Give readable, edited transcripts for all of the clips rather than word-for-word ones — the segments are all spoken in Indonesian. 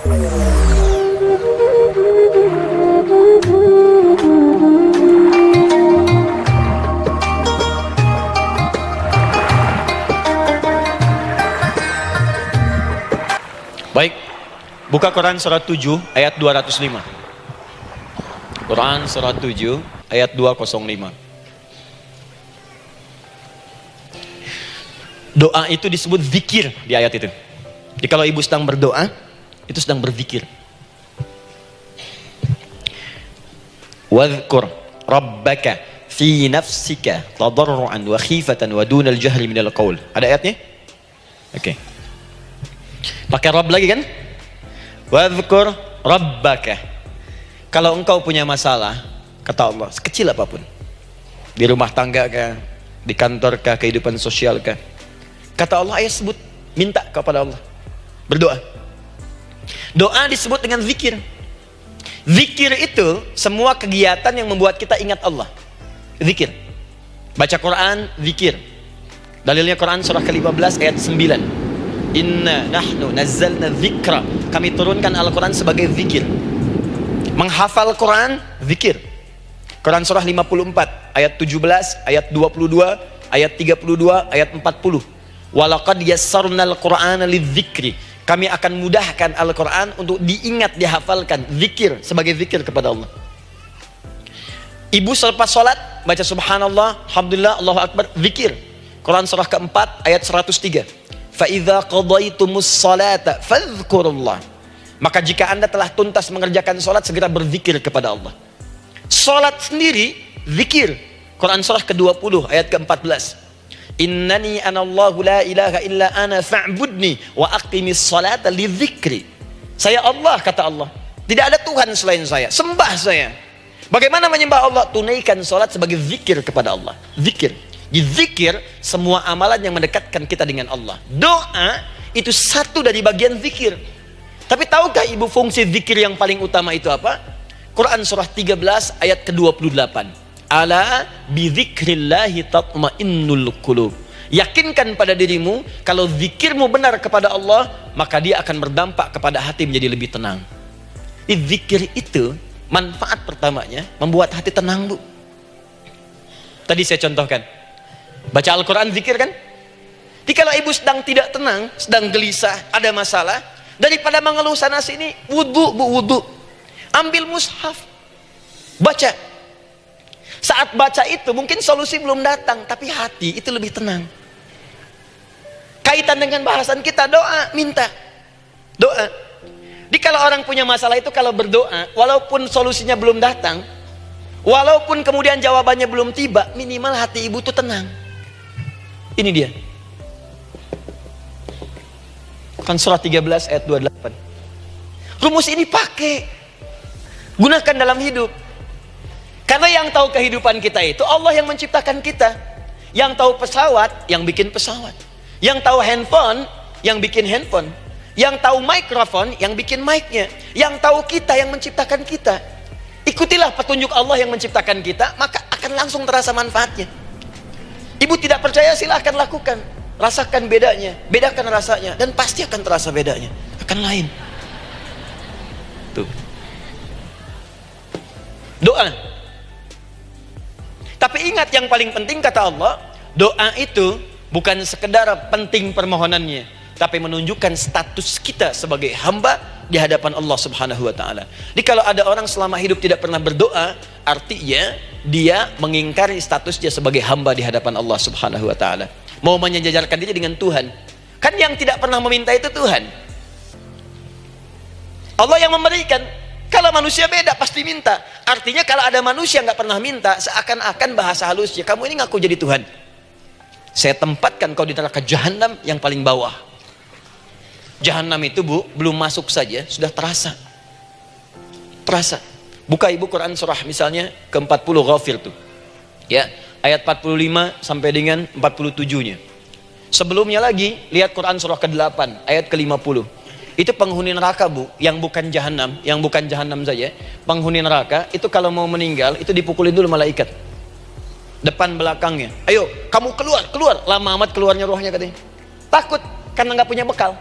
Baik, buka Quran surat 7 ayat 205. Quran surat 7 ayat 205. Doa itu disebut zikir di ayat itu. Jadi kalau ibu sedang berdoa, itu sedang berzikir. Wadhkur rabbaka fi nafsika tadarruan wa khifatan wa dunal jahri minal qaul. Ada ayatnya? Oke. Pakai Rabb lagi kan? Wadhkur rabbaka. Kalau engkau punya masalah, kata Allah, sekecil apapun, di rumah tangga kah, di kantor kah, kehidupan sosial kah, kata Allah, ayat sebut, minta kepada Allah, berdoa. Doa disebut dengan zikir. Zikir itu semua kegiatan yang membuat kita ingat Allah. Zikir. Baca Quran, zikir. Dalilnya Quran surah ke-15 ayat 9. Inna nahnu nazzalna dzikra. Kami turunkan Al-Quran sebagai zikir. Menghafal Quran, zikir. Quran surah 54 ayat 17, ayat 22, ayat 32, ayat 40. Walaqad yassarnal Qur'ana lidzikri. Kami akan mudahkan Al-Quran untuk diingat, dihafalkan. Zikir, sebagai zikir kepada Allah. Ibu selepas sholat baca subhanallah, alhamdulillah, Allahu akbar, zikir. Quran surah keempat ayat 103. فَإِذَا قَضَيْتُمُ الصَّلَاةَ فَاذْكُرُوا اللَّهَ. Maka jika anda telah tuntas mengerjakan sholat, segera berzikir kepada Allah. Sholat sendiri zikir. Quran surah ke-20 ayat ke-14. Innani anallahu la ilaha illa ana fa'budni wa aqimis salata li dzikri. Saya Allah, kata Allah. Tidak ada Tuhan selain saya. Sembah saya. Bagaimana menyembah Allah? Tunaikan sholat sebagai zikir kepada Allah. Zikir. Di zikir, semua amalan yang mendekatkan kita dengan Allah. Doa itu satu dari bagian zikir. Tapi tahukah ibu fungsi zikir yang paling utama itu apa? Quran surah 13 ayat ke-28. Ala bizikrillahi tatmainnul qulub. Yakinkan pada dirimu, kalau zikirmu benar kepada Allah, maka dia akan berdampak kepada hati menjadi lebih tenang. Di zikir itu, manfaat pertamanya membuat hati tenang, Bu. Tadi saya contohkan. Baca Al-Quran, zikir kan? Jadi kalau ibu sedang tidak tenang, sedang gelisah, ada masalah, daripada mengeluh sana sini, wudhu, Bu, wudhu. Ambil mushaf, baca. Saat baca itu mungkin solusi belum datang, tapi hati itu lebih tenang. Kaitan dengan bahasan kita, doa, minta. Doa. Jadi kalau orang punya masalah itu, kalau berdoa, walaupun solusinya belum datang, walaupun kemudian jawabannya belum tiba, minimal hati ibu itu tenang. Ini dia. Kan surah 13 ayat 28. Rumus ini pakai. Gunakan dalam hidup. Karena yang tahu kehidupan kita itu Allah yang menciptakan kita. Yang tahu pesawat, yang bikin pesawat. Yang tahu handphone, yang bikin handphone. Yang tahu mikrofon, yang bikin mic-nya. Yang tahu kita, yang menciptakan kita. Ikutilah petunjuk Allah yang menciptakan kita, maka akan langsung terasa manfaatnya. Ibu tidak percaya, silahkan lakukan. Rasakan bedanya, bedakan rasanya, dan pasti akan terasa bedanya. Akan lain. Tuh. Doa. Tapi ingat, yang paling penting kata Allah, doa itu bukan sekedar penting permohonannya, tapi menunjukkan status kita sebagai hamba di hadapan Allah Subhanahu wa taala. Jadi kalau ada orang selama hidup tidak pernah berdoa, artinya dia mengingkari statusnya sebagai hamba di hadapan Allah Subhanahu wa taala. Mau menyejajarkan diri dengan Tuhan. Kan yang tidak pernah meminta itu Tuhan. Allah yang memberikan. Kalau manusia beda, pasti minta. Artinya kalau ada manusia nggak pernah minta, seakan-akan bahasa halusnya, kamu ini ngaku jadi Tuhan. Saya tempatkan kau di neraka jahanam yang paling bawah. Jahanam itu, Bu, belum masuk saja sudah terasa. Terasa. Buka ibu Quran surah misalnya ke-40 Ghafir tuh. Ya, ayat 45 sampai dengan 47-nya. Sebelumnya lagi, lihat Quran surah ke-8 ayat ke-50. Itu penghuni neraka, Bu, yang bukan jahanam, saja. Penghuni neraka itu kalau mau meninggal itu dipukulin dulu malaikat. Depan belakangnya. Ayo, kamu keluar. Lama amat keluarnya rohnya katanya. Takut karena nggak punya bekal.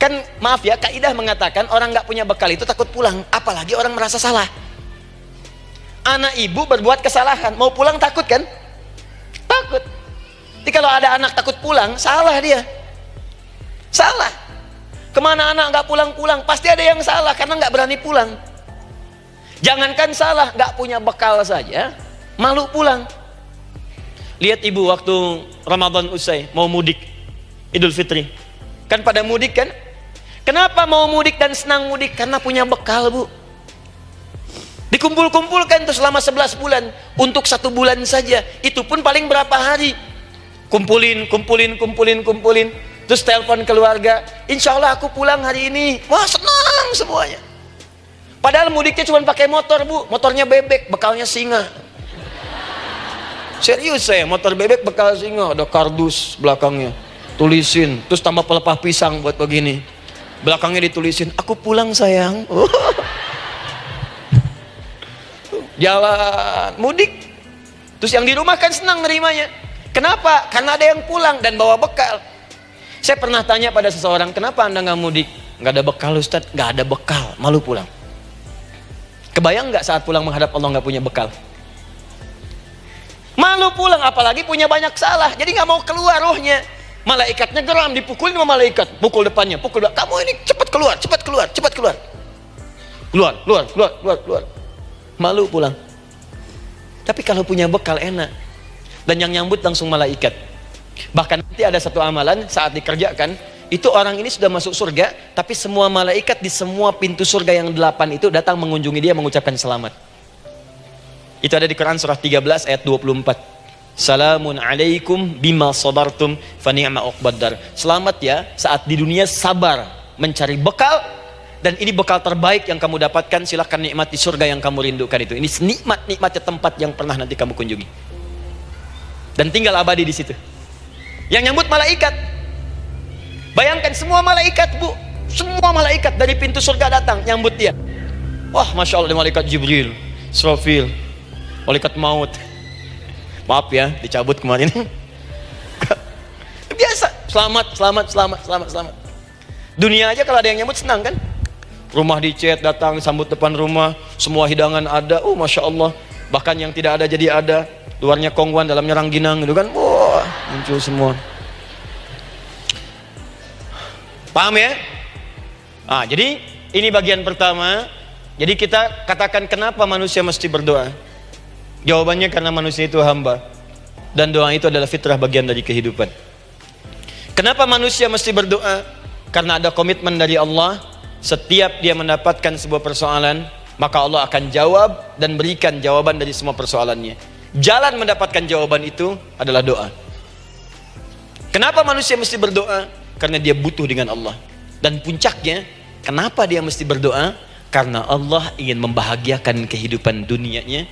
Kan maaf ya, kaidah mengatakan orang nggak punya bekal itu takut pulang, apalagi orang merasa salah. Anak ibu berbuat kesalahan, mau pulang takut kan? Takut. Jadi kalau ada anak takut pulang, salah dia. Salah. Kemana anak nggak pulang-pulang, pasti ada yang salah karena nggak berani pulang. Jangankan salah, nggak punya bekal saja, malu pulang. Lihat ibu waktu Ramadan usai, mau mudik Idul Fitri. Kan pada mudik kan? Kenapa mau mudik dan senang mudik? Karena punya bekal, Bu. Dikumpul-kumpulkan tuh selama 11 bulan. Untuk 1 bulan saja. Itu pun paling berapa hari. Kumpulin. Terus telepon keluarga. Insya Allah aku pulang hari ini. Wah, senang semuanya. Padahal mudiknya cuma pakai motor, Bu. Motornya bebek, bekalnya singa. Serius saya, motor bebek bekal singa. Ada kardus belakangnya. Tulisin. Terus tambah pelepah pisang buat begini. Belakangnya ditulisin, aku pulang sayang. Jalan mudik. Terus yang di rumah kan senang nerimanya. Kenapa? Karena ada yang pulang dan bawa bekal. Saya pernah tanya pada seseorang, kenapa anda nggak mudik? Nggak ada bekal Ustadz. Nggak ada bekal, malu pulang. Kebayang nggak saat pulang menghadap Allah nggak punya bekal? Malu pulang, apalagi punya banyak salah. Jadi nggak mau keluar rohnya. Malaikatnya geram, dipukulin sama malaikat, pukul depannya, pukul belakang. Kamu ini cepat keluar. Keluar. Malu pulang. Tapi kalau punya bekal enak. Dan yang nyambut langsung malaikat. Bahkan nanti ada satu amalan saat dikerjakan, itu orang ini sudah masuk surga, tapi semua malaikat di semua pintu surga yang 8 itu datang mengunjungi dia mengucapkan selamat. Itu ada di Quran surah 13 ayat 24. Salamun alaikum bima sabartum fa ni'ma uqbaddar. Selamat ya saat di dunia sabar mencari bekal, dan ini bekal terbaik yang kamu dapatkan. Silahkan nikmati surga yang kamu rindukan itu. Ini nikmatnya tempat yang pernah nanti kamu kunjungi dan tinggal abadi di situ. Yang nyambut malaikat. Bayangkan semua malaikat, Bu. Semua malaikat dari pintu surga datang nyambut dia. Wah, Masya Allah, malaikat Jibril, Israfil, malaikat maut. Maaf ya, dicabut kemarin. Biasa, selamat. Dunia aja kalau ada yang nyambut senang kan? Rumah dicat, datang sambut depan rumah, semua hidangan ada. Oh, Masya Allah. Bahkan yang tidak ada jadi ada. Luarnya kongguan, dalamnya rangginang gitu kan. Wah, muncul semua. Paham ya? Jadi ini bagian pertama. Jadi kita katakan kenapa manusia mesti berdoa. Jawabannya karena manusia itu hamba. Dan doa itu adalah fitrah, bagian dari kehidupan. Kenapa manusia mesti berdoa? Karena ada komitmen dari Allah. Setiap dia mendapatkan sebuah persoalan, maka Allah akan jawab dan berikan jawaban dari semua persoalannya. Jalan mendapatkan jawaban itu adalah doa. Kenapa manusia mesti berdoa? Karena dia butuh dengan Allah. Dan puncaknya, kenapa dia mesti berdoa? Karena Allah ingin membahagiakan kehidupan dunianya